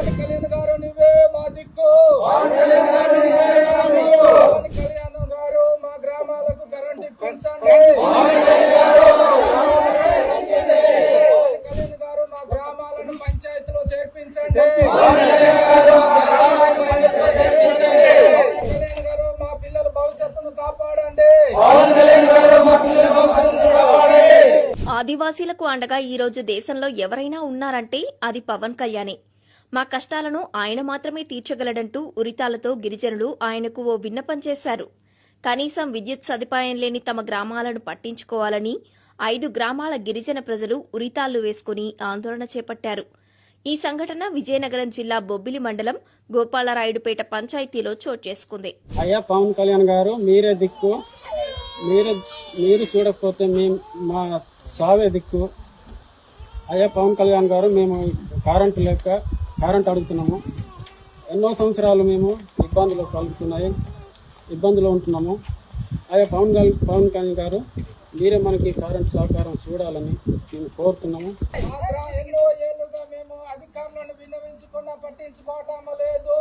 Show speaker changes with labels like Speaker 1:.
Speaker 1: కళ్యాణ్ గారు నువ్వే మా దిక్కు. కళ్యాణ్ గారు మా గ్రామాలకు కరెంట్ ఇప్పించండి. కళ్యాణ్ గారు మా గ్రామాలను పంచాయతీలో చేర్పించండి. కళ్యాణ్ గారు మా పిల్లల భవిష్యత్తును కాపాడండి.
Speaker 2: ఆదివాసీలకు అండగా ఈ రోజు దేశంలో ఎవరైనా ఉన్నారంటే అది పవన్ కళ్యాణే. మా కష్టాలను ఆయన మాత్రమే తీర్చగలడంటూ ఉరితాలతో గిరిజనులు ఆయనకు ఓ విన్నపం చేశారు. కనీసం విద్యుత్ సదుపాయం లేని తమ గ్రామాలను పట్టించుకోవాలని 5 గ్రామాల గిరిజన ప్రజలు ఉరితాళ్లు వేసుకుని ఆందోళన చేపట్టారు. ఈ సంఘటన విజయనగరం జిల్లా బొబ్బిలి మండలం గోపాలరాయుడుపేట పంచాయతీలో చోటు చేసుకుంది.
Speaker 3: అయ్యా పవన్ కళ్యాణ్ గారు మీరే దిక్కు, మీరు చూడకపోతే మా సావే దిక్కు. అయ్యా పవన్ కళ్యాణ్ గారు మేము కరెంట్ అడుగుతున్నాము. ఎన్నో సంవత్సరాలు మేము ఇబ్బందులు ఉంటున్నాము. అయ్యా పవన్ కళ్యాణ్ గారు మీరే మనకి కరెంట్ సహకారం చూడాలని మేము కోరుతున్నాము.
Speaker 1: ఎన్నో ఏళ్లుగా మేము అధికారులను విన్నవించుకున్నా పట్టించుకోవటం లేదు.